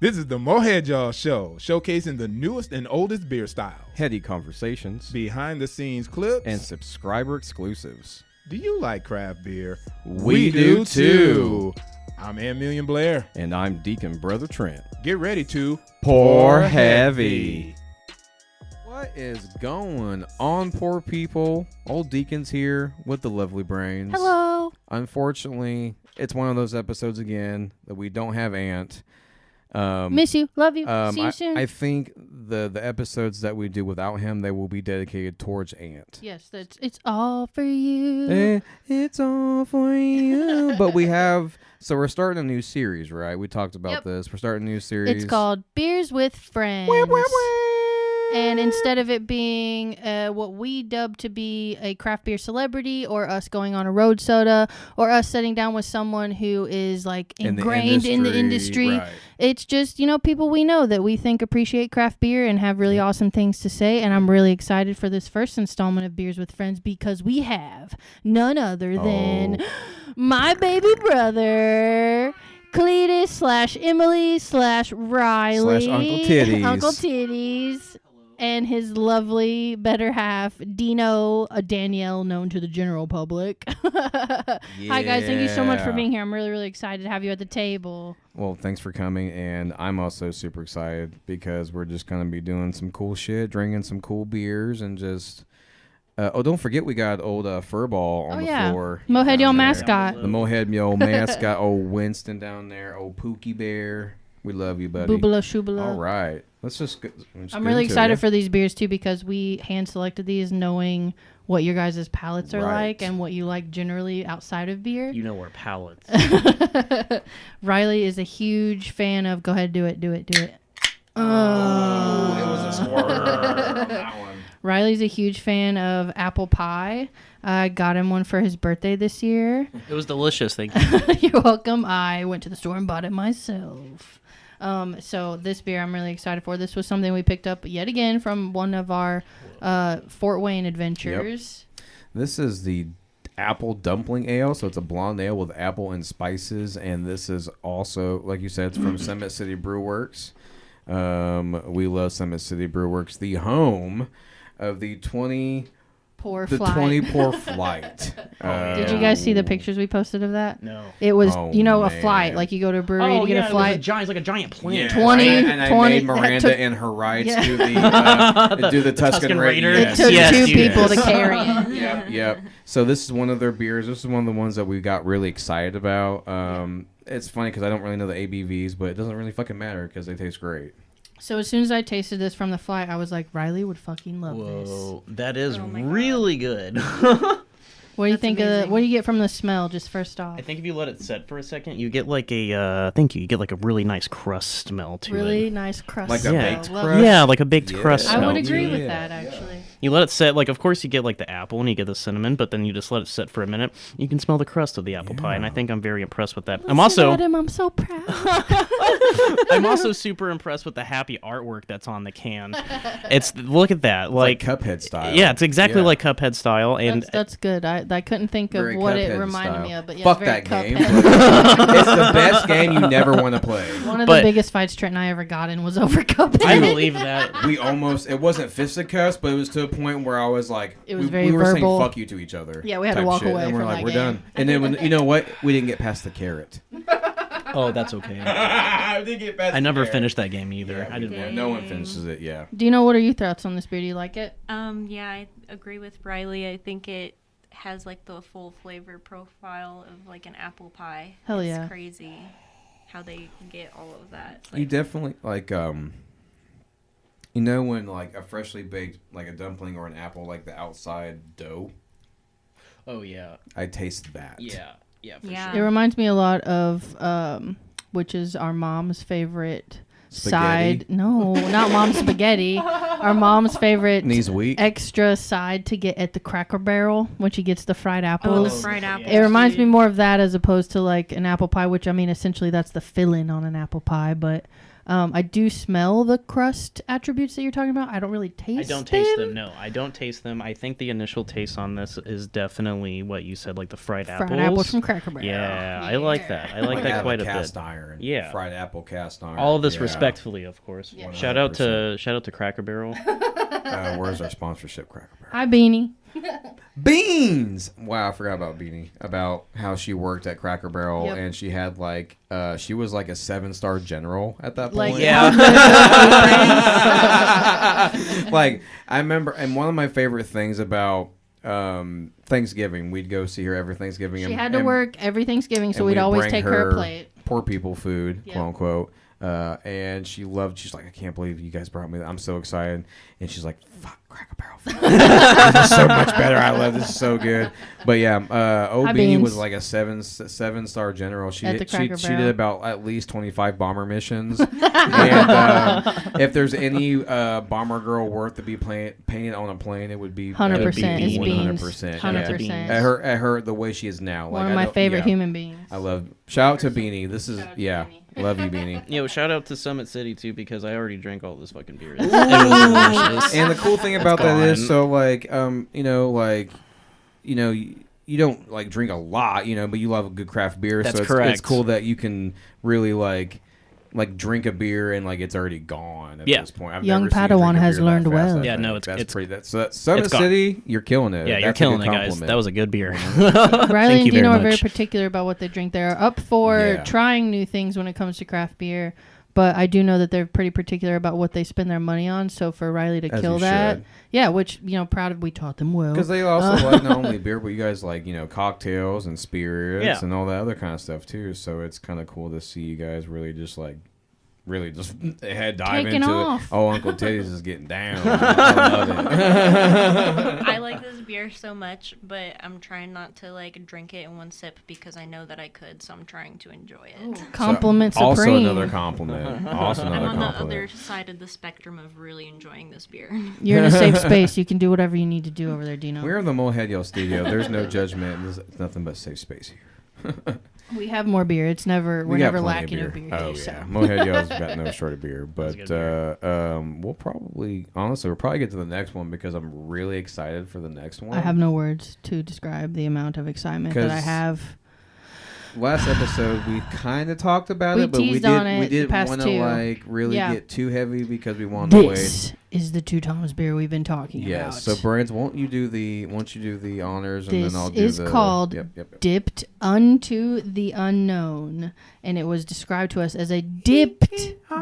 This is the Mohead Y'all Show, showcasing the newest and oldest beer styles, heady conversations, behind-the-scenes clips, and subscriber exclusives. Do you like craft beer? We do too. I'm Million Blair. And I'm Deacon Brother Trent. Get ready to Pour heavy. What is going on, poor people? Old Deacon's here with the lovely Brainz. Hello. Unfortunately, it's one of those episodes again that we don't have Ant. Miss you. Love you. See you soon. I think the episodes that we do without him, they will be dedicated towards Ant. Yes, it's all for you. It's all for you. But we have, so we're starting a new series, right? We talked about this. We're starting a new series. It's called Beers with Friends. And instead of it being what we dub to be a craft beer celebrity, or us going on a road soda, or us sitting down with someone who is like ingrained in the industry, right. It's just, people we know that we think appreciate craft beer and have really awesome things to say. And I'm really excited for this first installment of Beers with Friends because we have none other than my baby brother, Cletus / Emily / Riley / Uncle Tiddies. Uncle Tiddies. And his lovely better half, Dino, Danielle, known to the general public. Hi, guys. Thank you so much for being here. I'm really, really excited to have you at the table. Well, thanks for coming. And I'm also super excited because we're just going to be doing some cool shit, drinking some cool beers, and just... don't forget we got old Furball on the floor. Mohead Y'all mascot. The Mohead Y'all mascot. Old Winston down there. Old Pookie Bear. We love you, buddy. Boobala shoobala. All right. Let's just I'm really excited for these beers, too, because we hand-selected these knowing what your guys' palates are like and what you like generally outside of beer. You know our palates. Riley is a huge fan of... Go ahead, do it. Oh, it was a swerve on that one. Riley's a huge fan of apple pie. I got him one for his birthday this year. It was delicious, thank you. You're welcome. I went to the store and bought it myself. So this beer I'm really excited for. This was something we picked up yet again from one of our Fort Wayne adventures. Yep. This is the apple dumpling ale, so it's a blonde ale with apple and spices, and this is also, like you said, it's from Summit City Brewerks. We love Summit City Brewerks, the home of the 20 pour flight. Did you guys see the pictures we posted of that? No. It was, a flight. Like you go to a brewery to get a flight. It's like a giant plane. Yeah, 20, and I made Miranda and her rights do the Tuscan Raider. It took two people to carry it. Yep. So this is one of their beers. This is one of the ones that we got really excited about. It's funny because I don't really know the ABVs, but it doesn't really fucking matter because they taste great. So as soon as I tasted this from the flight, I was like, Riley would fucking love this. Whoa, that is really good. What do you think of what do you get from the smell, just first off? I think if you let it set for a second, you get like a you get like a really nice crust smell to it. Really nice crust. Like smell. a baked crust? Yeah, like a baked crust smell. I would agree with that, actually. You let it set, like, of course you get like the apple and you get the cinnamon, but then you just let it set for a minute. You can smell the crust of the apple pie, and I think I'm very impressed with that. I'm so proud. I'm also super impressed with the happy artwork that's on the can. Look at that, like Cuphead style. Yeah, it's exactly like Cuphead style, and that's good. I couldn't think of what it reminded me of, but yeah, fuck very that Cuphead. game. It's the best game you never want to play. One of the biggest fights Trent and I ever got in was over Cuphead. I believe that. It wasn't fisticuffs, but it was to a point where I was like, it was we were verbal. saying fuck you to each other. Yeah, we had to walk away and from we're like, that we're game. done. And then when, you know what? We didn't get past the carrot. Oh, that's okay. I didn't get past I never finished that game either. Yeah, I didn't. No one finishes it, yeah. Dino, what are your thoughts on this beer? Do you like it? Yeah, I agree with Riley. I think it has like the full flavor profile of like an apple pie. Hell yeah. It's crazy how they get all of that. You definitely, like, when like a freshly baked, like a dumpling or an apple, like the outside dough. Oh, yeah. I taste that. Yeah, for Yeah. It reminds me a lot of, which is our mom's favorite side. No, not mom's spaghetti. Our mom's favorite Knees weak. extra side to get at the Cracker Barrel when she gets the fried apples. Oh, the fried apples. It reminds me more of that as opposed to like an apple pie, which I mean essentially that's the filling on an apple pie, but I do smell the crust attributes that you're talking about. I don't really taste them. I don't taste them. No, I don't taste them. I think the initial taste on this is definitely what you said, like the fried apples. Fried apples from Cracker Barrel. Yeah, I like that. I like that quite a bit. Cast iron. Yeah. Fried apple cast iron. All of this respectfully, of course. Yeah. Shout out to Cracker Barrel. Where's our sponsorship, Cracker Barrel? Hi, Beanie. Beans. Wow, I forgot about Beanie. About how she worked at Cracker Barrel and she had like she was like a 7-star general at that point. Like, Yeah. Like I remember, and one of my favorite things about Thanksgiving, we'd go see her every Thanksgiving. She had to work every Thanksgiving, so we'd always take her a plate. Poor people food, Yep. quote unquote. And she's like, I can't believe you guys brought me that. I'm so excited. And she's like, fuck, Cracker Barrel food. This is so much better. I love this. Is so good. But yeah, Old Hi, Beanie Beans. was like a 7-star general. She At the Cracker she Barrel. did about at least 25 bomber missions. And if there's any bomber girl worth to be painted on a plane, it would be 100% is Beans. 100%. 100%. Yeah. At her the way she is now. One like, of my favorite yeah. human beings. I love. Shout out to Beanie. This is love you, Beanie. Yo, shout out to Summit City too, because I already drank all this fucking beer. It was delicious. And the cool thing about that is, gone. so like, you don't like drink a lot, but you love a good craft beer. That's so it's correct. cool that you can really like drink a beer and like it's already gone at this point. I've Young never seen you Padawan drink a has beer that learned fast, well. I Yeah, think. no, that's it's Summit it's gone. City, you're killing it. Yeah, you're That's a good killing it, guys. compliment. That was a good beer. Riley and you Dino very are very much. particular about what they drink. They're up for Yeah. trying new things when it comes to craft beer, but I do know that they're pretty particular about what they spend their money on. So for Riley to As kill you that, should. yeah, which proud of, we taught them well. Because they also like not only beer, but you guys like cocktails and spirits Yeah. and all that other kind of stuff too. So it's kind of cool to see you guys really just head dive Taking into off. it. Oh, Uncle Tiddies is getting down. I love it. I like this beer so much, but I'm trying not to like drink it in one sip because I know that I could, so I'm trying to enjoy it. Compliment So, also supreme. another compliment. Also I'm another on the compliment. other side of the spectrum of really enjoying this beer. You're in a safe space. You can do whatever you need to do over there, Dino. We're in the Mohead Yell studio. There's no judgment. There's nothing but safe space here. We have more beer. It's never We we're got never plenty lacking of beer. Oh here, yeah, so. Mohead Yell's got no short of beer. But That's good we'll probably get to the next one because I'm really excited for the next one. I have no words to describe the amount of excitement that I 'Cause have. Last episode we kind of talked about We it, but we teased on did it we the didn't past want to two. like really Yeah. get too heavy because we wanted to wait. This is the Two Toms beer we've been talking about. Yes. So Brainz, won't you do the honors and This then I'll do is the called Yep. Dipped Unto the Unknown, and it was described to us as a dipped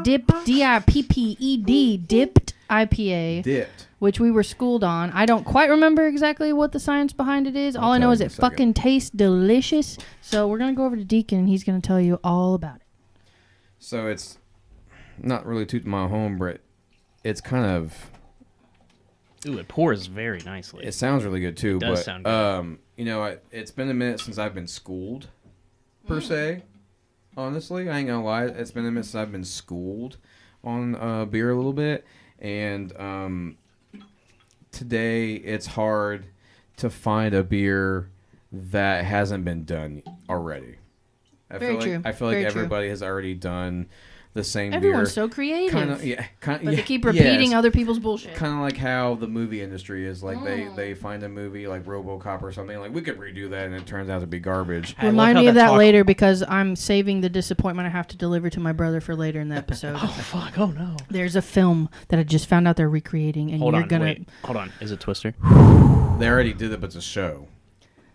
DIPPED dipped IPA, Dipped. which we were schooled on. I don't quite remember exactly what the science behind it is. All I know tell is you in it a second. fucking tastes delicious. So we're gonna go over to Deacon, and he's gonna tell you all about it. So it's not really tooting my home, but it's kind of Ooh, it pours very nicely. it sounds really good too. It does but sound good. it's been a minute since I've been schooled, per se. Honestly, I ain't gonna lie. It's been a minute since I've been schooled on beer a little bit, and today it's hard to find a beer that hasn't been done already. Very true. I feel like Very true. everybody has already done the same Everyone's beer. so creative, Kind of, yeah. but they keep repeating other people's bullshit. Kind of like how the movie industry is. Like they find a movie like RoboCop or something. Like we could redo that, and it turns out to be garbage. I love Remind how me of that that talk- later because I'm saving the disappointment I have to deliver to my brother for later in the episode. Oh fuck! Oh no! There's a film that I just found out they're recreating, and Hold you're on, gonna wait. Hold on. Is it Twister? They already did it, but it's a show.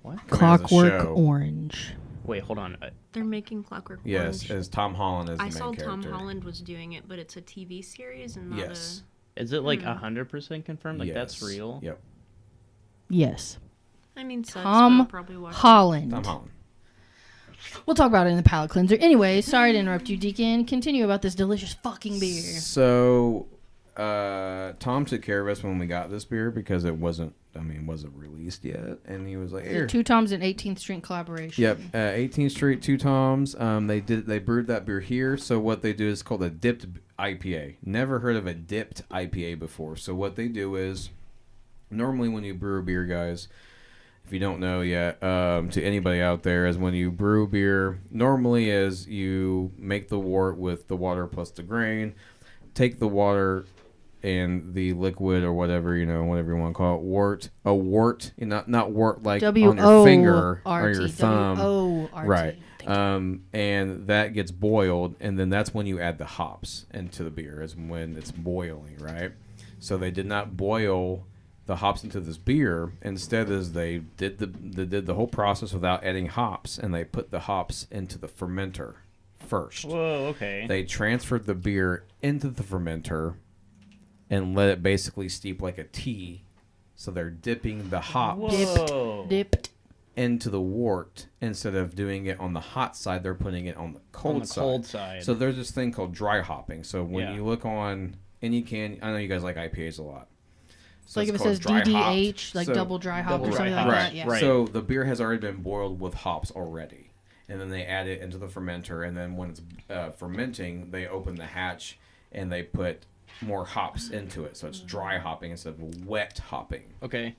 What? Clockwork show. Orange. Wait, hold on. They're making Clockwork Yes, Orange. as Tom Holland as the I main saw character. Tom Holland was doing it, but it's a TV series and not Yes. Is it like 100% confirmed? Like that's Yes. real? Yep. Yes, a. I mean, sucks, but Tom I'll probably watch Holland. Tom Holland. We'll talk about it in the palate cleanser. Anyway, sorry to interrupt you, Deacon. Continue about this delicious fucking beer. So, Tom took care of us when we got this beer because it wasn't released yet, and he was like, "Here." Two Toms and 18th Street collaboration. Yep, 18th Street, Two Toms. They brewed that beer here. So what they do is called a dipped IPA. Never heard of a dipped IPA before. So what they do is, normally when you brew a beer, guys, if you don't know yet, to anybody out there, is when you brew beer, normally is you make the wort with the water plus the grain, take the water and the liquid or whatever, whatever you want to call it, wort, not wort like on your finger or your thumb. W-O-R-T. Right. And that gets boiled, and then that's when you add the hops into the beer, is when it's boiling, right? So they did not boil the hops into this beer. Instead, is they did the whole process without adding hops, and they put the hops into the fermenter first. Whoa, okay. They transferred the beer into the fermenter and let it basically steep like a tea. So they're dipping the hops Dipped. into the wort. Instead of doing it on the hot side, they're putting it on the cold side. So there's this thing called dry hopping. So when you look on any can, I know you guys like IPAs a lot. So like if it says DDH, like double dry hop or something like that. Yeah. Right. So the beer has already been boiled with hops already. And then they add it into the fermenter. And then when it's fermenting, they open the hatch and they put more hops into it. So it's dry hopping instead of wet hopping. Okay.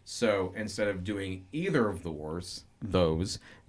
So instead of doing either of those,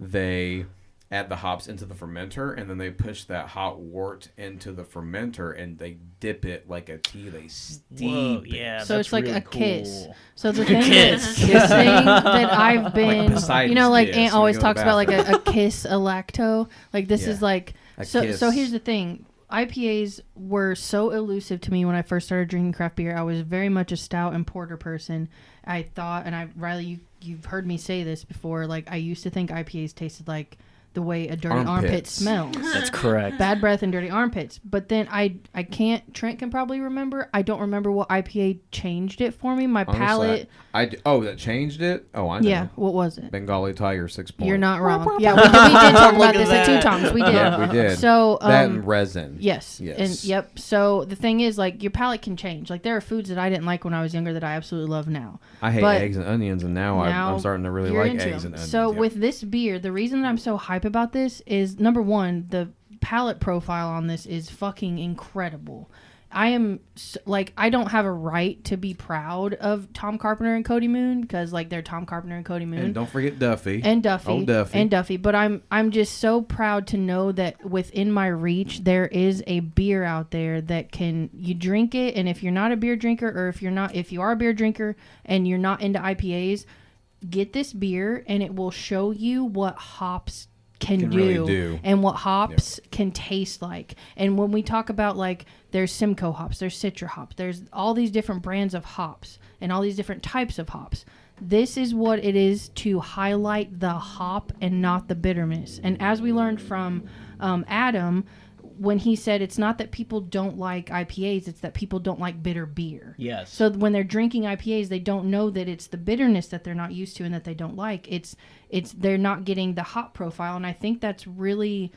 they add the hops into the fermenter, and then they push that hot wort into the fermenter, and they dip it like a tea. They steep it. Yeah, so it's like really a kiss. cool. So the thing is, this thing that I've been, Poseidon's Aunt always kiss when you go to talks the about like a kiss, a lacto. Like this is like, so kiss. here's the thing. IPAs were so elusive to me when I first started drinking craft beer. I was very much a stout and porter person. I thought, and Riley, you've heard me say this before, like I used to think IPAs tasted like the way a dirty armpit smells. That's correct. Bad breath and dirty armpits. But then I can't, Trent can probably remember. I don't remember what IPA changed it for me. My palate. That changed it? Oh, I know. Yeah, what was it? Bengali Tiger 6 point. You're not wrong. Yeah, we did talk about this at 2 times. We did. Yeah, we did. So that and resin. Yes. And yep. So the thing is, like, your palate can change. Like, there are foods that I didn't like when I was younger that I absolutely love now. I hate eggs and onions, and now I'm starting to really like eggs and onions. So with this beer, the reason that I'm so hype about this is, number one, the palate profile on this is fucking incredible. I am I don't have a right to be proud of Tom Carpenter and Cody Moon because they're Tom Carpenter and Cody Moon. And don't forget Duffy. And Duffy. Oh, Duffy. And Duffy. But I'm just so proud to know that within my reach there is a beer out there that you drink it, and if you're not a beer drinker, or if you are a beer drinker and you're not into IPAs, get this beer and it will show you what hops can really do and what hops can taste like. And when we talk about there's Simcoe hops, there's Citra hops, there's all these different brands of hops and all these different types of hops. This is what it is to highlight the hop and not the bitterness. And as we learned from Adam, when he said it's not that people don't like IPAs, it's that people don't like bitter beer. Yes. So when they're drinking IPAs, they don't know that it's the bitterness that they're not used to and that they don't like. It's they're not getting the hop profile, and I think that's really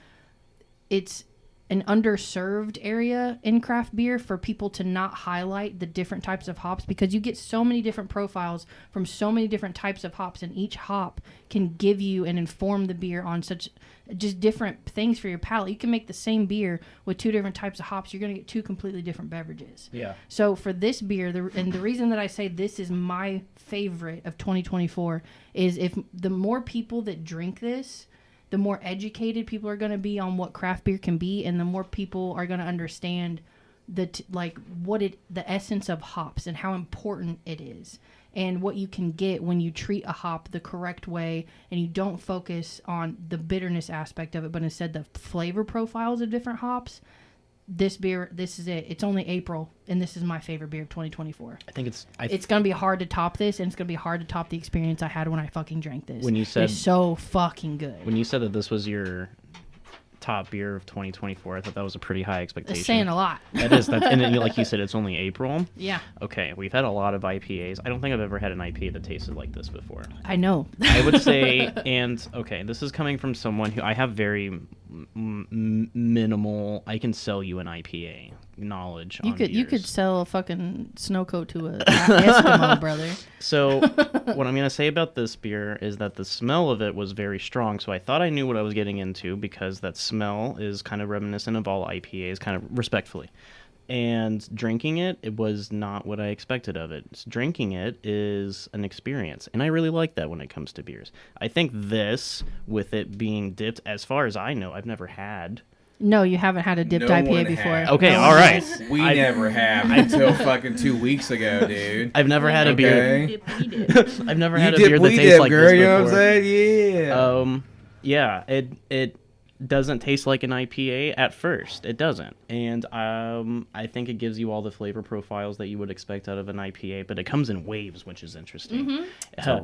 it's an underserved area in craft beer for people to not highlight the different types of hops, because you get so many different profiles from so many different types of hops, and each hop can give you and inform the beer on such just different things for your palate. You can make the same beer with 2 different types of hops. You're going to get 2 completely different beverages. Yeah. So for this beer, and the reason that I say this is my favorite of 2024 is if the more people that drink this, the more educated people are going to be on what craft beer can be, and the more people are going to understand the essence of hops and how important it is, and what you can get when you treat a hop the correct way and you don't focus on the bitterness aspect of it, but instead the flavor profiles of different hops. This beer, this is it. It's only April, and this is my favorite beer of 2024. I think it's going to be hard to top this, and it's going to be hard to top the experience I had when I fucking drank this. When you said it's so fucking good. When you said that this was your top beer of 2024, I thought that was a pretty high expectation. It's saying a lot. That is. And then, like you said, it's only April. Yeah. Okay, we've had a lot of IPAs. I don't think I've ever had an IPA that tasted like this before. I know. I would say, and okay, this is coming from someone who I have very minimal. I can sell you an IPA knowledge. You could sell a fucking snow coat to a Eskimo, brother. So what I'm gonna say about this beer is that the smell of it was very strong. So I thought I knew what I was getting into, because that smell is kind of reminiscent of all IPAs, kind of respectfully. And drinking it, it was not what I expected of it. Drinking it is an experience, and I really like that when it comes to beers. I think this, with it being dipped, as far as I know, I've never had. No, you haven't had a dipped No IPA one before. has. Okay, No all one right. has. We never have until fucking 2 weeks ago, dude. I've never had a beer. Okay. I've never You had a dip, beer that we tastes dip, like girl, this you know what I'm before. saying? Yeah. Yeah, it doesn't taste like an IPA at first. It doesn't, and I think it gives you all the flavor profiles that you would expect out of an IPA, but it comes in waves, which is interesting. It's a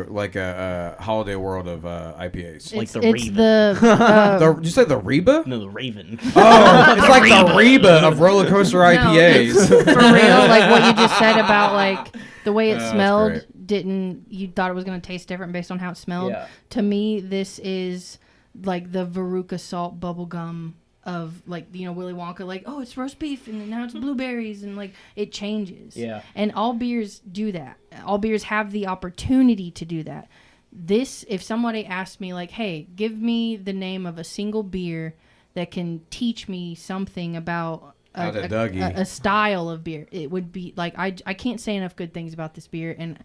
like a holiday world of IPAs. Like the It's Raven. Did you say the Reba? No, the Raven. Oh, it's like the Reba of roller coaster No, IPAs. it's for real, like what you just said about like the way it That's smelled great. you thought it was going to taste different based on how it smelled. Yeah. To me, this is like the Veruca salt bubble gum of like, Willy Wonka, like, oh, it's roast beef and now it's blueberries, and like it changes. Yeah. And all beers do that. All beers have the opportunity to do that. This, if somebody asked me like, hey, give me the name of a single beer that can teach me something about a style of beer, it would be like, I can't say enough good things about this beer. And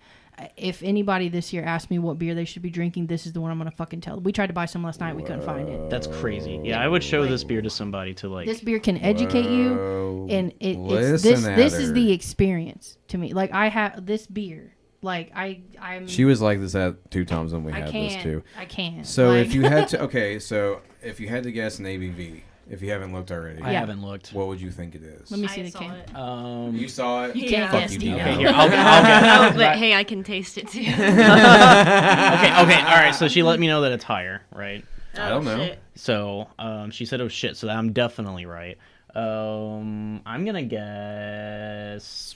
if anybody this year asked me what beer they should be drinking, this is the one I'm gonna fucking tell. We tried to buy some last night, we couldn't find it. That's crazy. Yeah, I would show this beer to somebody to like. This beer can educate you, and it's Listen at this is her. the experience to me. Like I have this beer, like I'm. She was like this at 2 times when we I had can't. this too. I can't. So like, if you had to, if you had to guess an ABV, if you haven't looked already, I Yeah. haven't looked. what would you think it is? let me see I the saw can. it. You saw it? You can't Yeah. guess, you, Dino. Dino. Okay, here, I'll get. Oh, but hey, I can taste it too. Okay, all right. So she let me know that it's higher, right? I don't know. Shit. So she said it was shit. So I'm definitely right. I'm gonna guess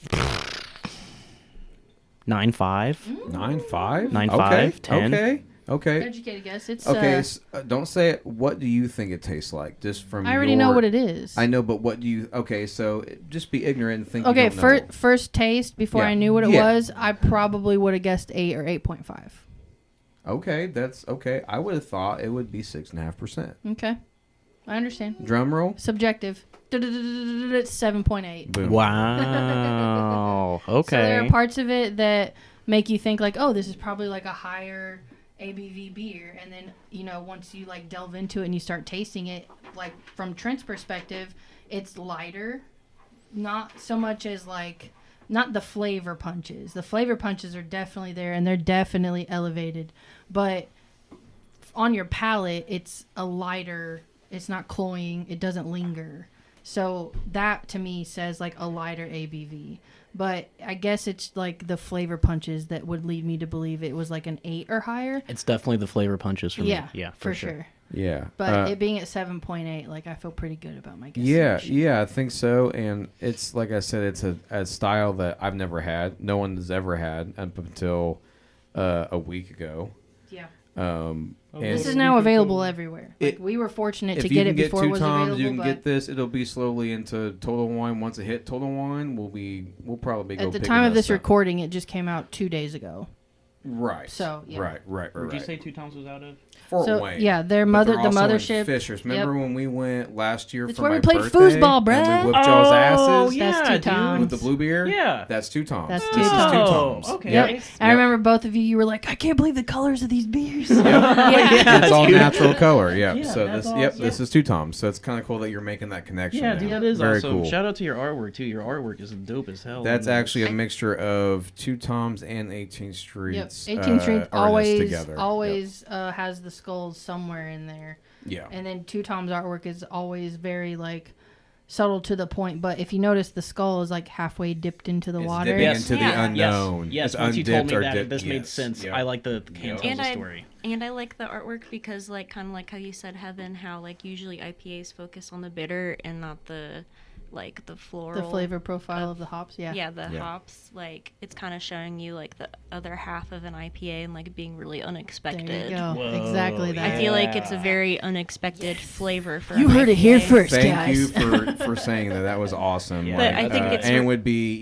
9.5. 9.5? 9.5, 10. Okay. Educated guess. It's Okay, don't say it. What do you think it tastes like? Just from I already know what it is. I know, but what do you... Okay, so just be ignorant and think Okay, you don't know. first taste before Yeah. I knew what it Yeah. was, I probably would have guessed 8 or 8.5. Okay, that's... Okay, I would have thought it would be 6.5%. Okay, I understand. Drum roll. Subjective. It's 7.8. Boom. Wow. Okay. So there are parts of it that make you think like, oh, this is probably like a higher ABV beer, and then once you like delve into it and you start tasting it, like from Trent's perspective, it's lighter, not so much as like not the flavor punches. The flavor punches are definitely there and they're definitely elevated, but on your palate, it's a lighter. It's not cloying. It doesn't linger. So that to me says like a lighter ABV. But I guess it's like the flavor punches that would lead me to believe it was like an 8 or higher. It's definitely the flavor punches for me. Yeah, for sure. Yeah. But it being at 7.8, like I feel pretty good about my guess. Yeah, I think so. And it's, like I said, it's a style that I've never had. No one has ever had up until a week ago. Yeah. And This is now available everywhere. Like we were fortunate to get it before it was available. You can but get this. It'll be slowly into Total Wine. Once it hit Total Wine, we'll probably go at the picking time of this up. recording, it just came out 2 days ago. Right. So, yeah. Right. Did you say 2 times was out of? Fort So, Wayne. yeah, the But they're also in mothership. Fishers. Remember when we went last year It's for where my we played birthday? foosball, And bruh. we whipped y'all's asses. Oh, That's yeah, 2 times. With the blue beer? Yeah. That's 2 times. That's This 2 is 2 times. times. Okay. Yep. Nice. I remember both of you were like, I can't believe the colors of these beers. Yeah, It's all dude. natural color. Yeah. Yeah, So that's this awesome. this is 2 times. So it's kind of cool that you're making that connection. Yeah, now. dude, that is very awesome. cool. Shout out to your artwork too. Your artwork is dope as hell. That's And, actually a mixture of 2 Toms and 18th Streets. Yep. 18th Street artists together. always has the skulls somewhere in there. Yeah. And then 2 Tom's artwork is always very like subtle to the point. But if you notice, the skull is like halfway dipped into the It's water. dipping Yes. into Yeah. the unknown. Yes, It's once you told undipped me or that, dipped. this made Yes. sense. Yep. I like the can tells And the I story. and I like the artwork because like kind of like how you said, Heaven, how like usually IPAs focus on the bitter and not the like the floral, the flavor profile of the hops. Yeah. the hops. Like it's kind of showing you like the other half of an IPA and like being really unexpected. There you go. Whoa, Exactly that. I feel like it's a very unexpected flavor for You an heard it here IPA. first, Thank guys. you for saying that. That was awesome. Yeah. But I think it's Ann would be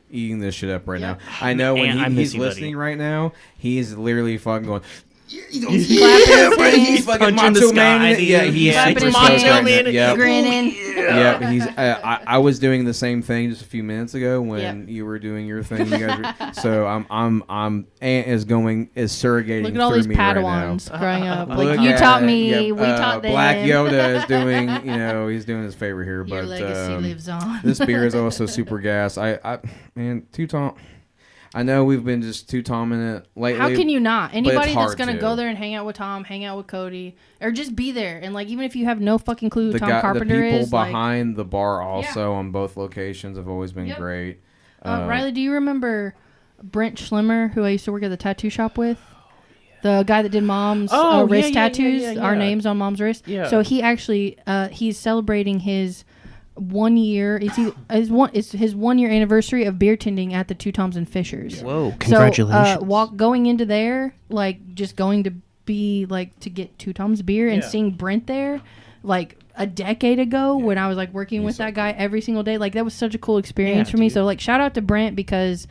eating this shit up right Yeah. now. I know when Ann, I miss he's you, buddy. listening right now, he's literally fucking going. Clapping his hands, He's fucking punching the Macho Man. sky, Yeah, dude. he's Clapping super his stoked hands, right now. Yep. grinning. Yeah, he's. I was doing the same thing just a few minutes ago when you were doing your thing. You guys so I'm Ant is surrogating. Look at all through these me right Padawans now. growing up. Look Like you at- taught me, yep, we taught them. Black Yoda is doing. He's doing his favor here, Your but legacy lives on. this beer is also super gas. Man, two-tom. I know we've been just two-tomming it lately. How can you not? Anybody that's hard gonna to. go there and hang out with Tom, hang out with Cody, or just be there and like even if you have no fucking clue who the Tom guy, Carpenter the people is, like, behind the bar also on both locations have always been great. Riley, do you remember Brent Schlimmer, who I used to work at the tattoo shop with? The guy that did Mom's wrist tattoos, our names on Mom's wrist. Yeah. So he actually, he's celebrating his 1 year. It's his 1 year anniversary of beer tending at the Two Toms and Fishers. Whoa! Congratulations. So, going into there, like just going to be like to get Two Toms beer and seeing Brent there, like a decade ago when I was like working with that guy every single day. Like that was such a cool experience for me. So like shout out to Brent because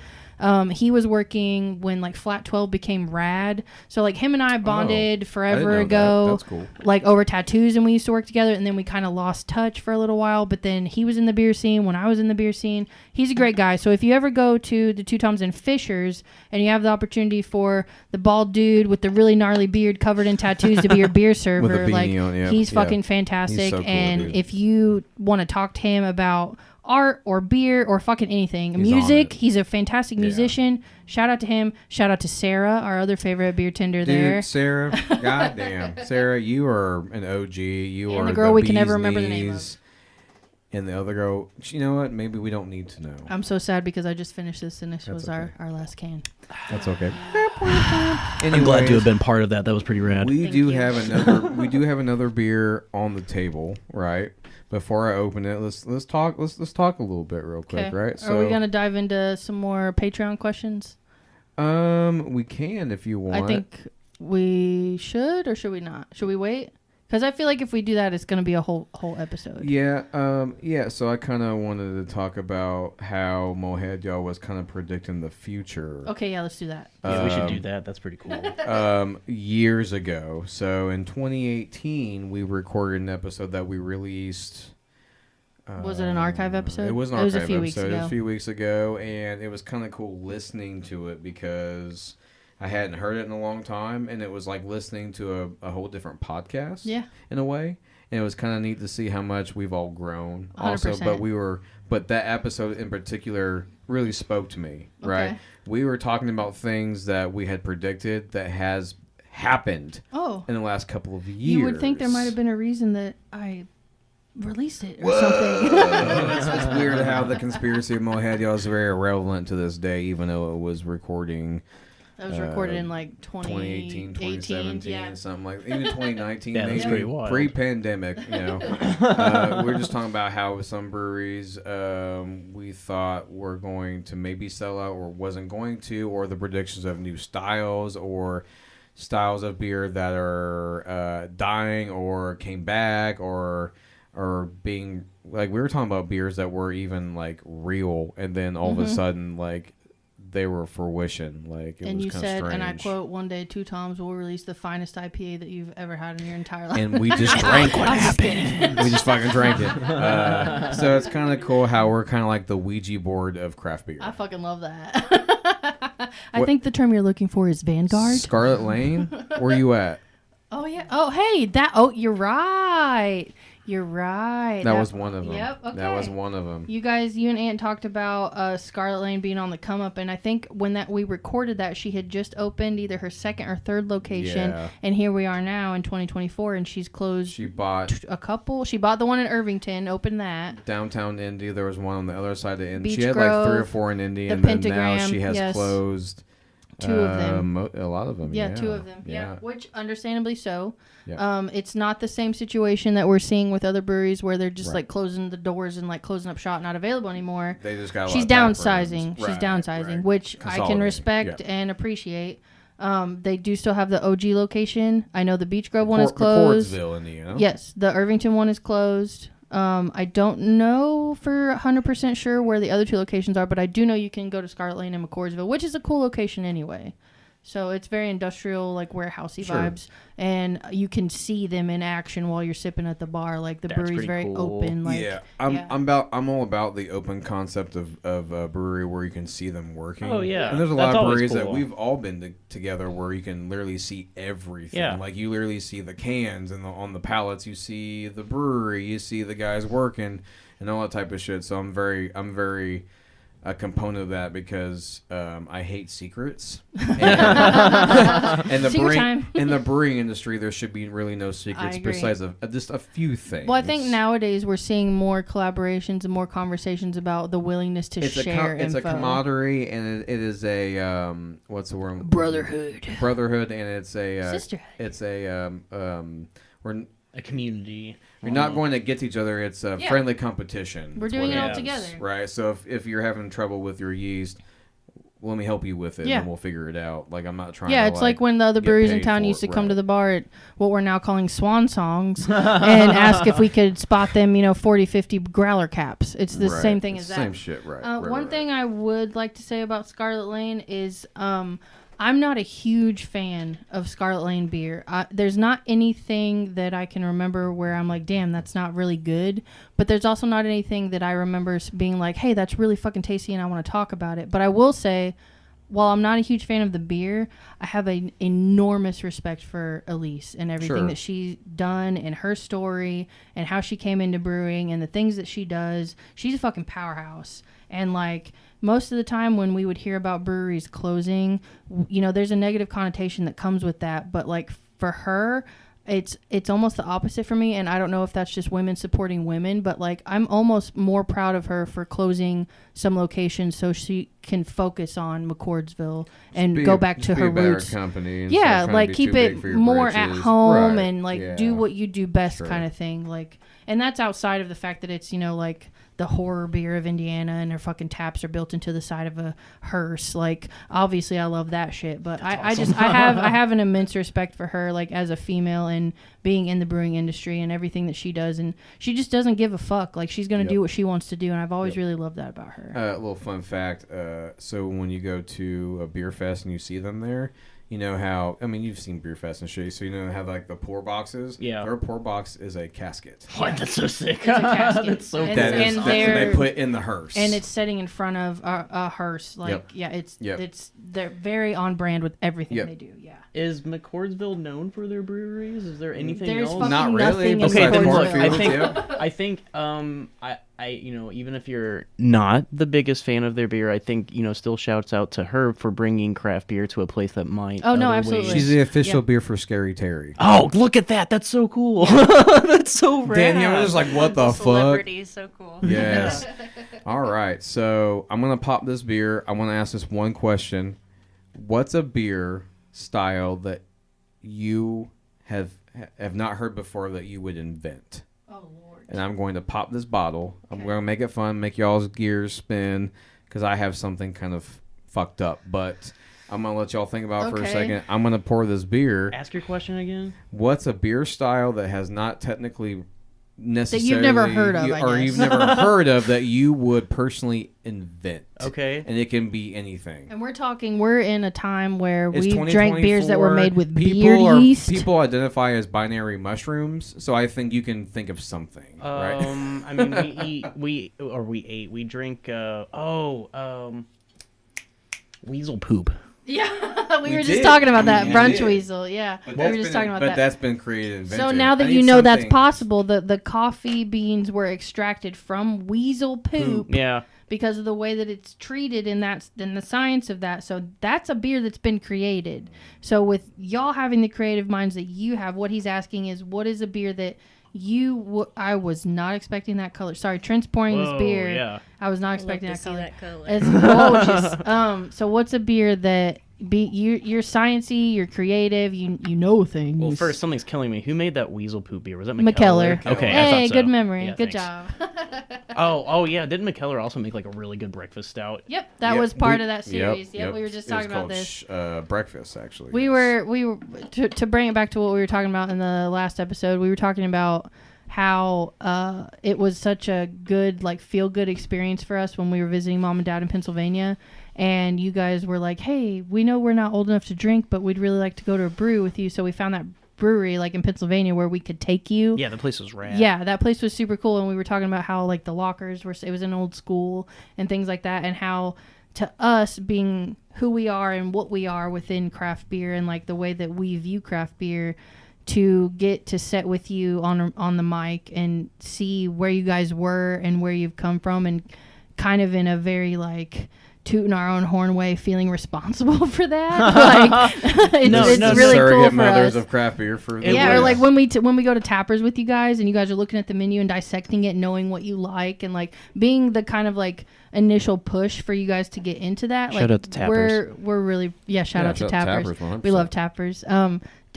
he was working when like Flat 12 became Rad. So like him and I bonded forever ago. That's cool. Like over tattoos, and we used to work together, and then we kind of lost touch for a little while, but then he was in the beer scene when I was in the beer scene. He's a great guy. So if you ever go to the Two Toms and Fishers and you have the opportunity for the bald dude with the really gnarly beard covered in tattoos to be your beer server, beanie like on, he's fucking fantastic. He's so cool, and dude. if you want to talk to him about art or beer or fucking anything, He's on music, it. he's a fantastic musician. Shout out to him. Shout out to Sarah, our other favorite beer tender there. Dude, Sarah, goddamn, Sarah, you are an OG. You And are the girl we can bee's never remember the name of. knees. And the other girl, you know what? Maybe we don't need to know. I'm so sad because I just finished this and this was okay. our last can. That's okay. I'm glad to have been part of that. That was pretty rad. We Thank do you. have another beer on the table, right? Before I open it, let's talk a little bit real quick, right? So, are we gonna dive into some more Patreon questions? We can if you want. I think we should, or should we not? Should we wait? Because I feel like if we do that, it's gonna be a whole episode. Yeah. So I kind of wanted to talk about how Mohead Y'all was kind of predicting the future. Okay, yeah, let's do that. Yeah, we should do that. That's pretty cool. Years ago. So in 2018, we recorded an episode that we released. Was it an archive episode? It was an archive a few episode. weeks It was ago. a few weeks ago, and it was kind of cool listening to it because I hadn't heard it in a long time, and it was like listening to a whole different podcast. Yeah. In a way, and it was kind of neat to see how much we've all grown. Also, 100%. but that episode in particular really spoke to me. Right. Okay. We were talking about things that we had predicted that has happened Oh, in the last couple of years. you would think there might have been a reason that I released it or something. It's weird how the conspiracy of Mohead Y'all is very relevant to this day, even though it was recording That was recorded in like 2018, 2017, yeah. something like even 2019, Yeah, that's maybe pretty wild. pre-pandemic. We're just talking about how some breweries we thought were going to maybe sell out or wasn't going to, or the predictions of new styles or styles of beer that are dying or came back or being like we were talking about beers that were even like real, and then all of a sudden like they were fruition. Like it And was you kind of said, strange. and I quote, one day Two Toms will release the finest IPA that you've ever had in your entire life. And we just drank what happened. We just fucking drank it. So it's kind of cool how we're kind of like the Ouija board of craft beer. I fucking love that. I think the term you're looking for is Vanguard. Scarlet Lane, where you at? Oh yeah. Oh hey, you're right. You're right. That was one of them. Yep. Okay. That was one of them. You and Aunt talked about Scarlet Lane being on the come up, and I think when we recorded that, she had just opened either her second or third location, Yeah. and here we are now in 2024, and she's closed She bought a couple. She bought the one in Irvington, opened that. downtown Indy. There was one on the other side of Indy. Beach She had like 3 or Grove, 4 in Indy, the and then now Pentagram, she has yes. closed 2 of them. A lot of them. Yeah, Yeah, 2 of them. Yeah, which understandably so. Yeah. It's not the same situation that we're seeing with other breweries where they're just Right. like closing the doors and like closing up shop, not available anymore. They just got. A She's lot of tap downsizing. rooms. She's Right, downsizing, right. which I can Consolidating. respect Yeah. and appreciate. They do still have the OG location. I know the Beach Grove one is closed. McCordsville, Indiana. Yes, the Irvington one is closed. I don't know for 100% sure where the other 2 locations are, but I do know you can go to Scarlet Lane and McCordsville, which is a cool location anyway. So it's very industrial, like warehousey Sure. vibes, and you can see them in action while you're sipping at the bar. Like the That's brewery's pretty very cool. open. Like, yeah, yeah. I'm all about the open concept of a brewery where you can see them working. Oh, yeah. and there's a That's lot of always breweries that cool. we've all been together where you can literally see everything. Yeah. Like you literally see the cans and on the pallets, you see the brewery, you see the guys working, and all that type of shit. So I'm very a component of that because I hate secrets. And Secret time. in the brewing industry, there should be really no I secrets agree. besides just a few things. Well, I think nowadays we're seeing more collaborations and more conversations about the willingness to share it's info. a camaraderie, and it is a what's the word? Brotherhood, and it's a Sisterhood. It's a we're A community. not going to get to each other. It's a Yeah. friendly competition. We're That's doing what it all is, together. right? So if you're having trouble with your yeast, let me help you with it, Yeah. and we'll figure it out. Like I'm not trying. Yeah, to, it's like when the other get breweries in paid town for used to it, come to right. the bar at what we're now calling Swan Songs and ask if we could spot them, 40, 50 growler caps. It's the Right. same thing It's as the that. Same shit, right? One thing I would like to say about Scarlet Lane is I'm not a huge fan of Scarlet Lane beer. There's not anything that I can remember where I'm like, damn, that's not really good. But there's also not anything that I remember being like, hey, that's really fucking tasty and I want to talk about it. But I will say, while I'm not a huge fan of the beer, I have an enormous respect for Elise and everything Sure. that she's done and her story and how she came into brewing and the things that she does. She's a fucking powerhouse. And like most of the time when we would hear about breweries closing, there's a negative connotation that comes with that. But like for her, it's almost the opposite for me. And I don't know if that's just women supporting women, but like I'm almost more proud of her for closing some locations so she can focus on McCordsville and go back to her roots. Company Yeah, like keep it more at home and like do what you do best Sure. kind of thing. Like, and that's outside of the fact that it's, like the horror beer of Indiana and their fucking taps are built into the side of a hearse. Like, obviously I love that shit, but I have an immense respect for her, like as a female and being in the brewing industry and everything that she does. And she just doesn't give a fuck. Like she's going to do what she wants to do. And I've always really loved that about her. A little fun fact. So when you go to a beer fest and you see them there, you know how, you've seen beer fest and shit, so you know how like the pour boxes? Yeah. Their pour box is a casket. What? That's so sick. It's a casket. That's so And- cool. and That they're- they put in the hearse. And it's setting in front of a hearse. Like, they're very on brand with everything they do. Yeah. Is McCordsville known for their breweries? Is there anything There's else? fucking Not really. nothing in Okay, then look, McCordsville. I think, even if you're not the biggest fan of their beer, I think, still shouts out to her for bringing craft beer to a place that might. Oh, no, other absolutely. ways- She's the official Yeah. beer for Scary Terry. Oh, look at that! That's so cool. That's so rad. Danielle was like, what the fuck? Celebrity, so cool. Yes. All right. So I'm going to pop this beer. I want to ask this one question. What's a beer style that you have not heard before that you would invent? Oh, Lord. And I'm going to pop this bottle. I'm going to make it fun, make y'all's gears spin, because I have something kind of fucked up. But I'm going to let y'all think about it for a Okay. second. I'm going to pour this beer. Ask your question again. What's a beer style that has not technically necessarily... never heard of, I or guess. you've never heard of that you would personally invent? Okay. And it can be anything. And we're in a time where It's we drank beers that were 2024. made with beer yeast. People identify as binary mushrooms, so I think you can think of something, right? We drink. Weasel poop. Yeah, we We were just did. talking about that. We Brunch did. Weasel, yeah. We were just talking about but that. that's been created and invented. So now I that need you know that's something- possible, the coffee beans were extracted from weasel poop Yeah. because of the way that it's treated, and that's in the science of that. So that's a beer that's been created. So with y'all having the creative minds that you have, what he's asking is, what is a beer that I was not expecting that color. Sorry, Trent's pouring this Whoa, beer. yeah. I was not Love expecting to that see color. that color. It's gorgeous. So what's a beer that you're sciencey, you're creative, you know things. Well, first, something's killing me. Who made that weasel poop beer? Was that McKellar. McKellar? Okay. I Hey, thought so. good memory. Yeah, Good thanks. job. Oh, yeah. Didn't McKellar also make like a really good breakfast stout? Yep, that Yep, was part we- of that series. Yep, we were just It was talking about called this. breakfast, actually. We were to bring it back to what we were talking about in the last episode. We were talking about how it was such a good, like, feel good experience for us when we were visiting mom and dad in Pennsylvania, and you guys were like, hey, we know we're not old enough to drink, but we'd really like to go to a brew with you. So we found that brewery like in Pennsylvania where we could take you. Yeah, the place was rad. Yeah, that place was super cool, and we were talking about how like the lockers were, it was an old school and things like that, and how to us being who we are and what we are within craft beer and like the way that we view craft beer, to get to sit with you on the mic and see where you guys were and where you've come from, and kind of in a very like tooting our own horn way, feeling responsible for that. Like, it's really cool for mothers us. Of craft beer for Yeah, or like when we go to Tappers with you guys, and you guys are looking at the menu and dissecting it, knowing what you like, and like being the kind of like initial push for you guys to get into that. Shout out to Tappers. We're really shout out to Tappers. 100%. We love Tappers.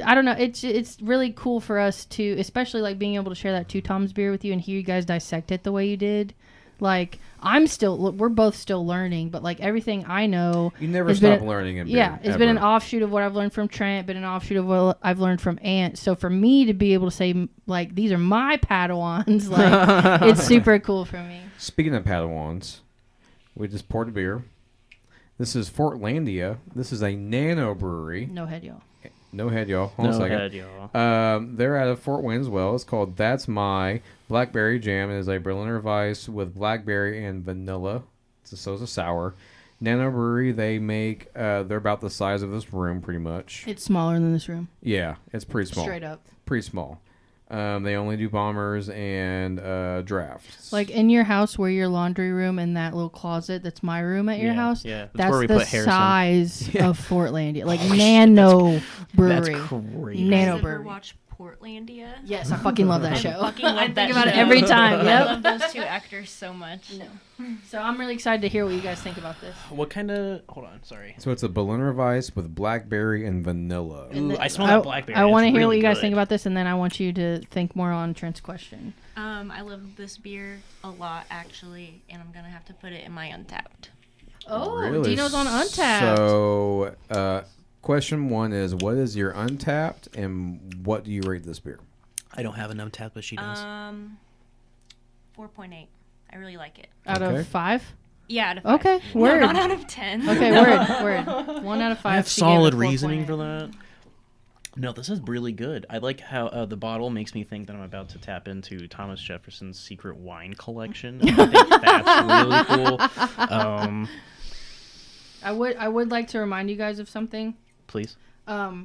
I don't know. It's really cool for us to, especially like being able to share that 2 Tom's beer with you and hear you guys dissect it the way you did. Like we're both still learning, but like everything I know, you never stop learning in beer. Yeah, it's been an offshoot of what I've learned from Trent, been an offshoot of what I've learned from Ant. So for me to be able to say like these are my Padawans, like it's super cool for me. Speaking of Padawans, we just poured a beer. This is Fortlandia. This is a nano brewery. No head, y'all. No head, y'all. Hold on a second. Head, y'all. They're out of Fort Wayne as well. It's called That's My Blackberry Jam. It is a Berliner Weiss with blackberry and vanilla. So it's a sour. Nano Brewery, they make, they're about the size of this room pretty much. It's smaller than this room. Yeah, it's pretty small. Straight up. Pretty small. They only do bombers and drafts. Like in your house where your laundry room and that little closet that's my room at your house, yeah. that's where we the put Harrison. size of Fortlandia. Like nano brewery. That's crazy. Nano Ever brewery. watch Portlandia? Yes, I fucking love that show. Fucking love I that think about it show. every time. I Yep. love those 2 actors so much. So I'm really excited to hear what you guys think about this. What kind of... Hold on, sorry. So it's a Berliner Weiss with blackberry and vanilla. Ooh, I smell that blackberry. I want to It's hear what really you guys good. think about this, and then I want you to think more on Trent's question. I love this beer a lot, actually, and I'm gonna have to put it in my Untapped. Oh, Really? Dino's on Untapped. So, question 1 is, what is your Untapped, and what do you rate this beer? I don't have an Untapped, but she does. 4.8. I really like it. Out Okay. of 5? Yeah, out of 5. Okay, No, word. not out of 10. Okay, word. 1 out of 5. I have She gave it solid 4.8. reasoning for that. No, this is really good. I like how the bottle makes me think that I'm about to tap into Thomas Jefferson's secret wine collection. I think that's really cool. I would like to remind you guys of something. Please. And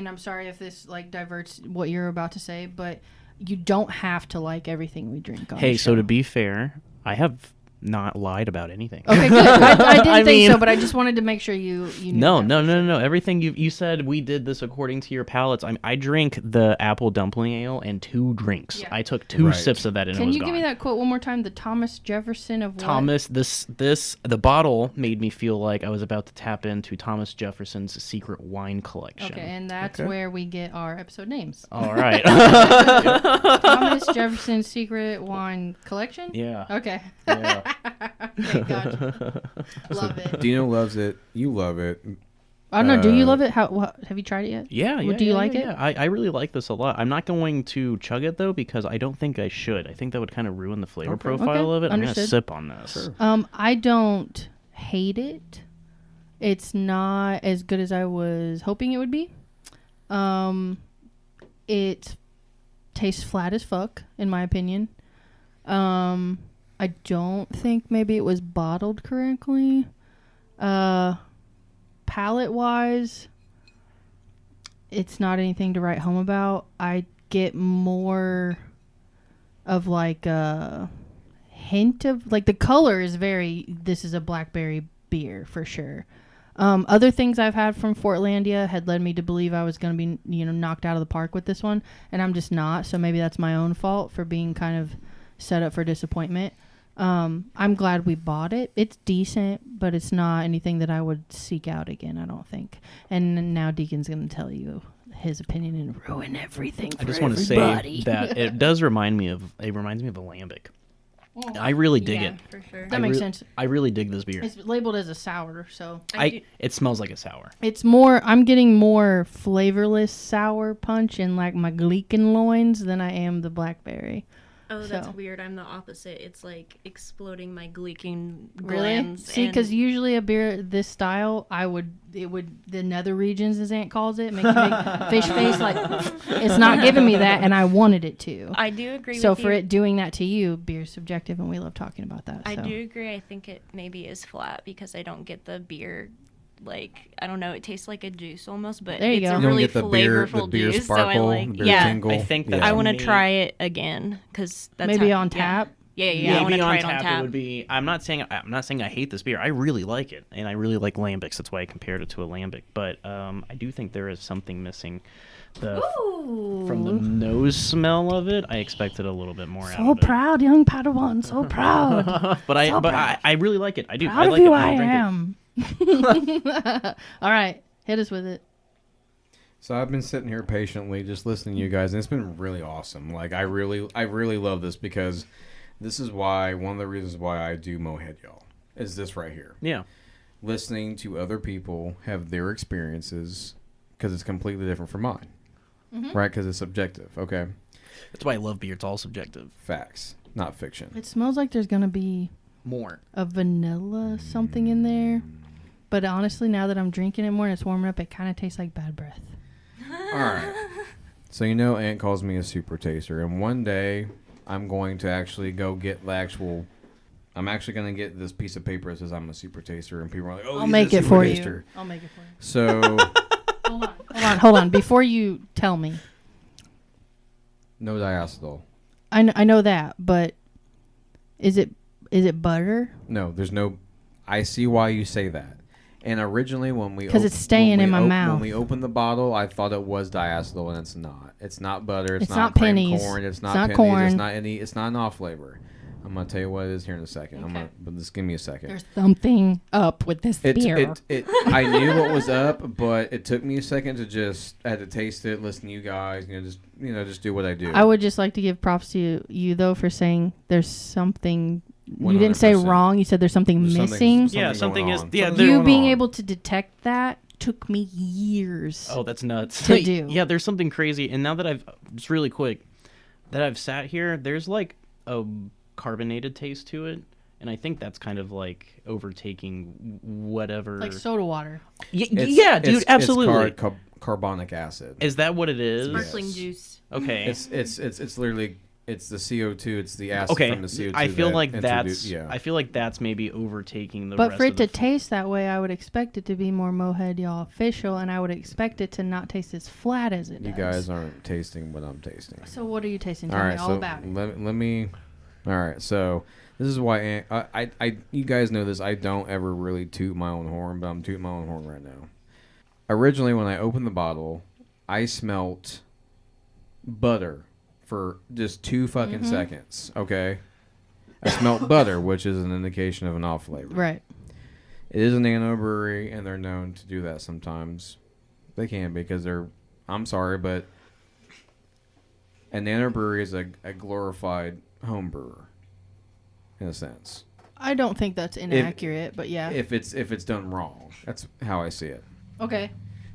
I'm sorry if this like diverts what you're about to say, but you don't have to like everything we drink on Hey, the so show. to be fair, I have not lied about anything. Okay, good. I didn't I think mean- so, but I just wanted to make sure you knew No, that no, for no, sure. no. Everything you said, we did this according to your palates. I drink the apple dumpling ale and 2 drinks. Yeah. I took 2 Right. sips of that and it Can was you give me gone. that quote one more time? The Thomas Jefferson of what? Thomas, the bottle made me feel like I was about to tap into Thomas Jefferson's secret wine collection. Okay, and that's Okay. where we get our episode names. All right. Thomas Jefferson's secret wine collection. Yeah. Okay. Yeah. Okay, gotcha. Love it. Dino loves it. You love it. I don't know. Do you love it? Have you tried it yet? Yeah, Well, yeah. do you yeah, like yeah, it? yeah. I really like this a lot. I'm not going to chug it though because I don't think I should. I think that would kind of ruin the flavor Okay. profile Okay, of it. I'm gonna understood. sip on this. Sure. I don't hate it. It's not as good as I was hoping it would be. It tastes flat as fuck, in my opinion. I don't think maybe it was bottled correctly. Palate wise, it's not anything to write home about. I get more of like a hint of like the color is this is a blackberry beer for sure. Other things I've had from Fortlandia had led me to believe I was going to be, knocked out of the park with this one, and I'm just not. So maybe that's my own fault for being kind of set up for disappointment. I'm glad we bought it. It's decent, but it's not anything that I would seek out again, I don't think. And now Deacon's going to tell you his opinion and ruin everything for I just want to everybody. say that it does reminds me of Alembic. I really dig yeah, it. for sure. That makes sense. I really dig this beer. It's labeled as a sour, so It smells like a sour. it's more. I'm getting more flavorless sour punch in like my Gleekin loins than I am the blackberry. Oh, that's So. weird. I'm the opposite. It's like exploding my gleeking Really? glands. See, because usually a beer this style, the nether regions, as Aunt calls it, make you make fish face. Like, it's not giving me that, and I wanted it to. I do agree So with for you. it doing that to you, beer's subjective, and we love talking about that. I so. do agree. I think it maybe is flat because I don't get the beer. Like, I don't know, it tastes like a juice almost, but There you it's go. a You don't really get the flavorful beer juice. So I sparkle, like, the beer yeah, tingle. I think that's I want to me. try it again because that's Maybe how- on yeah. tap. Yeah, I want to Maybe try on it on tap, tap. it would be. I'm not saying I hate this beer. I really like it, and I really like lambics. That's why I compared it to a lambic. But I do think there is something missing. From the nose smell of it, I expected a little bit more out So of it. proud, young Padawan. So proud. But I really like it. I do. Proud I of like you, it. I I'll drink it. am. All right, hit us with it. So I've been sitting here patiently just listening to you guys, and it's been really awesome. Like, I really love this because this is why, one of the reasons why I do Mohead, y'all, is this right here. Yeah. Listening to other people have their experiences because it's completely different from mine. Right? Because it's subjective. Okay. That's why I love beer. It's all subjective. Facts, not fiction. It smells like there's gonna be More. a vanilla something in there, but honestly, now that I'm drinking it more and it's warming up, it kind of tastes like bad breath. All right. So, you know, Aunt calls me a super taster, and one day I'm going to actually go get the actual. I'm actually going to get this piece of paper that says I'm a super taster, and people are like, "Oh, I'll he's make a it super for taster." you. I'll make it for you. So, Hold on. Before you tell me, no diacetyl. I know that, but is it butter? No, there's no. I see why you say that. And originally, when we 'Cause it's staying in my mouth. When we opened the bottle, I thought it was diacetyl, and it's not. It's not butter. It's It's not cream pennies. corn. It's not It's not pennies. corn. It's not any. It's not an off flavor. I'm gonna tell you what it is here in a second. Okay. But just give me a second. There's something up with this beer. I knew what was up, but it took me a second to I had to taste it, listen to you guys, just do what I do. I would just like to give props to you though for saying there's something. You didn't say 100%. wrong. You said there's something There's missing. something Yeah, going something is- on. yeah, Something's there- You going being on. able to detect that took me years. Oh, that's nuts. To do. Yeah, there's something crazy. And now that just really quick, that I've sat here, there's like a carbonated taste to it. And I think that's kind of like overtaking whatever. Like soda water. Yeah, dude, absolutely. It's carbonic acid. Is that what it is? Sparkling Yes. juice. Okay. It's literally it's the CO2. It's the acid Okay. from the CO2. I feel that like introduce- I feel like that's maybe overtaking the But rest for of it to the taste that way, I would expect it to be more Mohead Y'all official, and I would expect it to not taste as flat as it You does. guys aren't tasting what I'm tasting. So what are you tasting? All Tell right, me all so about it. let me. All right, so this is why I you guys know this. I don't ever really toot my own horn, but I'm tooting my own horn right now. Originally, when I opened the bottle, I smelt butter for just 2 fucking seconds. Okay, I smelt butter, which is an indication of an off flavor. Right. It is a nano brewery, and they're known to do that sometimes. They can because they're. I'm sorry, but a nano brewery is a glorified home brewer, in a sense. I don't think that's inaccurate, but yeah. If it's done wrong, that's how I see it. Okay.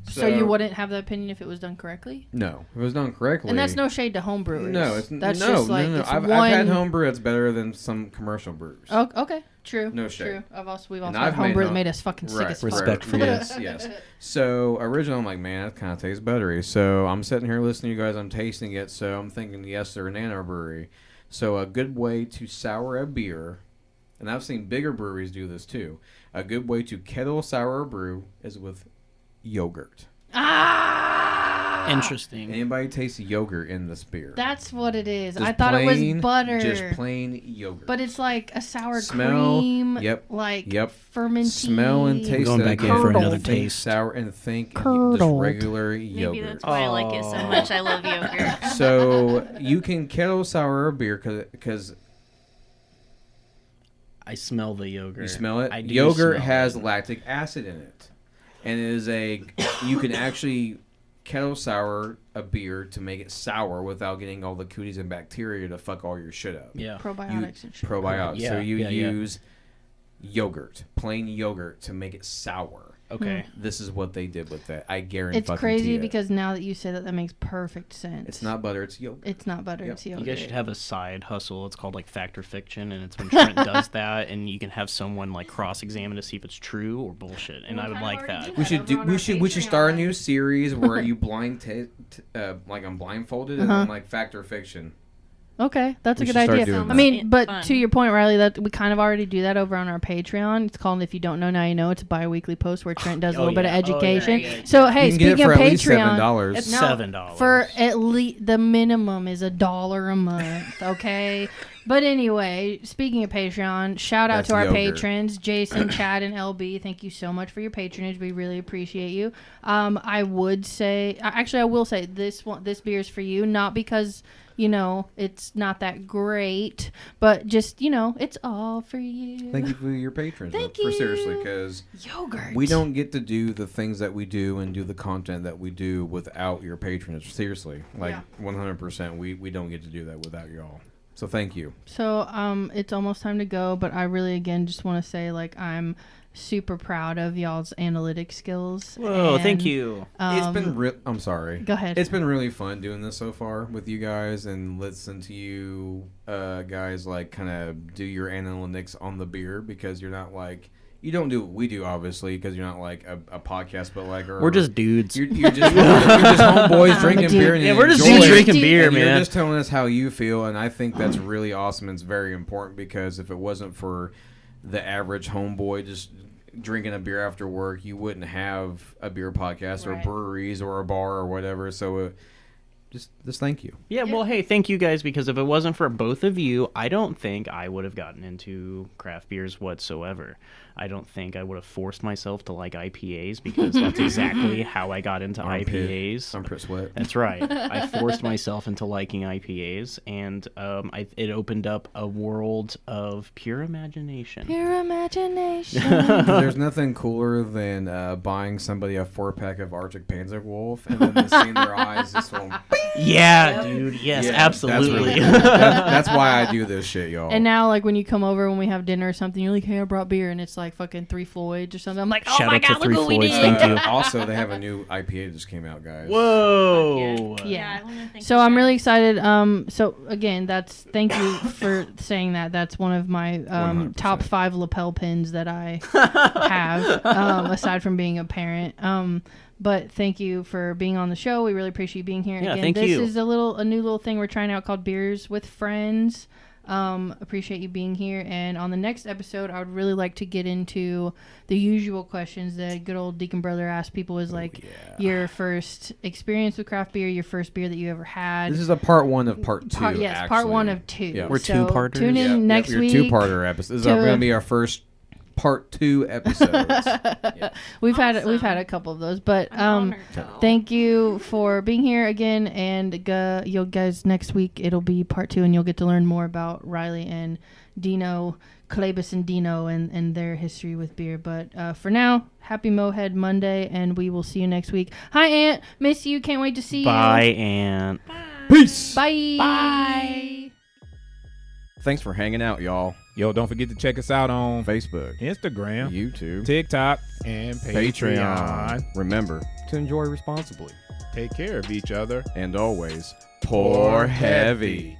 So you wouldn't have that opinion if it was done correctly? No, if it was done correctly. And that's no shade to home brewers. No, it's that's no, just like no. it's I've one. had home brew that's better than some commercial brewers. Oh, okay. True. No shade. True. We've And also I've had home made brew that home- made us fucking sick as fuck. Respectfully. Yes. So originally, I'm like, man, that kind of tastes buttery. So I'm sitting here listening to you guys. I'm tasting it. So I'm thinking, yes, they're a nano brewery. So a good way to sour a beer, and I've seen bigger breweries do this too. A good way to kettle sour a brew is with yogurt. Interesting. Anybody taste yogurt in this beer? That's what it is. Just I thought it plain- was butter. Just plain yogurt. But it's like a sour Smell, cream. yep, Like yep. fermented. Smell and taste going it back again. in for Curdled. another Think taste. sour and think just Curdled. regular Maybe yogurt. that's why I like it so much. I love yogurt. So you can kettle sour a beer because I smell the yogurt. you smell it. I do Yogurt smell has it. lactic acid in it, and it is you can actually kettle sour a beer to make it sour without getting all the cooties and bacteria to fuck all your shit up. Yeah. Probiotics and shit. Probiotics. So Yeah, you yeah. use yogurt, plain yogurt, to make it sour. Okay. This is what they did with that. I guarantee. It's crazy because now that you say that makes perfect sense. It's not butter, it's yogurt. It's not butter, Yep. it's yogurt. You guys should have a side hustle. It's called like Fact or Fiction, and it's when Trent does that, and you can have someone like cross-examine to see if it's true or bullshit. And I would like that. We should start a new series where you like I'm blindfolded and I'm like fact or fiction. Okay, that's We a good should start idea. doing I mean, that. but Fun. to your point, Riley, that we kind of already do that over on our Patreon. It's called If You Don't Know Now You Know. It's a bi-weekly post where Trent does a little bit of education. So hey, You can get it speaking for of at least Patreon, $7. It's No, $7 for at least the minimum is $1 a month. Okay. But anyway, speaking of Patreon, shout out That's to our yogurt. patrons, Jason, Chad, and LB. Thank you so much for your patronage. We really appreciate you. I will say this beer is for you, not because it's not that great, but just it's all for you. Thank you for your patrons. Thank For seriously, you. because Yogurt. we don't get to do the things that we do and do the content that we do without your patronage. Seriously, 100%. We don't get to do that without y'all. So thank you. So it's almost time to go, but I really again just want to say I'm super proud of y'all's analytic skills. Whoa, and, thank you. It's been I'm sorry. Go ahead. It's been really fun doing this so far with you guys and listen to you guys kind of do your analytics on the beer, because you're not you don't do what we do, obviously, because you're not a podcast, but We're just dudes. you're just homeboys drinking dude. beer and Yeah, we're just enjoying dudes it. drinking beer, And man. You're just telling us how you feel, and I think that's really awesome. And it's very important, because if it wasn't for the average homeboy just drinking a beer after work, you wouldn't have a beer podcast or breweries or a bar or whatever. So just thank you. Yeah, well, hey, thank you guys, because if it wasn't for both of you, I don't think I would have gotten into craft beers whatsoever. I don't think I would have forced myself to like IPAs, because that's exactly how I got into IPAs. Armpit sweat. That's right. I forced myself into liking IPAs, and it opened up a world of pure imagination. Pure imagination. There's nothing cooler than buying somebody a 4-pack of Arctic Panzer Wolf and then seeing their eyes just going. Yeah, dude. Yes, Yeah, absolutely. That's why I do this shit, y'all. And now, when you come over when we have dinner or something, you're like, "Hey, I brought beer," and it's fucking Three Floyds or something. I'm like, "Oh Shout my out to god, Three look what we Floyds, did!" thank you. Also, they have a new IPA that just came out, guys. Whoa. Yeah. I wanna thank So you I'm guys. really excited. So again, thank you for saying that. That's one of my 100%. top 5 lapel pins that I have, aside from being a parent. But thank you for being on the show. We really appreciate you being here. Yeah, Again, thank this you. is a new little thing we're trying out called Beers with Friends. Appreciate you being here. And on the next episode, I would really like to get into the usual questions that good old Deacon Brother asked people is your first experience with craft beer, your first beer that you ever had. This is a part 1 of part 2. Yes, part 1 of 2. Yeah. We're So two-parters. Tune in next your week. 2-parter episode. This is going to be our first part 2 episodes. Yeah. We've had a couple of those, but I'm honored, though. thank you for being here again, and you guys next week it'll be part 2, and you'll get to learn more about Riley and Dino, Calebus and Dino, and their history with beer. But for now, happy Mohead Monday, and we will see you next week. Hi, Aunt, miss you. Can't wait to see Bye, you. Aunt. Peace. Bye. Bye. Thanks for hanging out, y'all. Yo, don't forget to check us out on Facebook, Instagram, YouTube, TikTok, and Patreon. Remember to enjoy responsibly. Take care of each other. And always, pour heavy.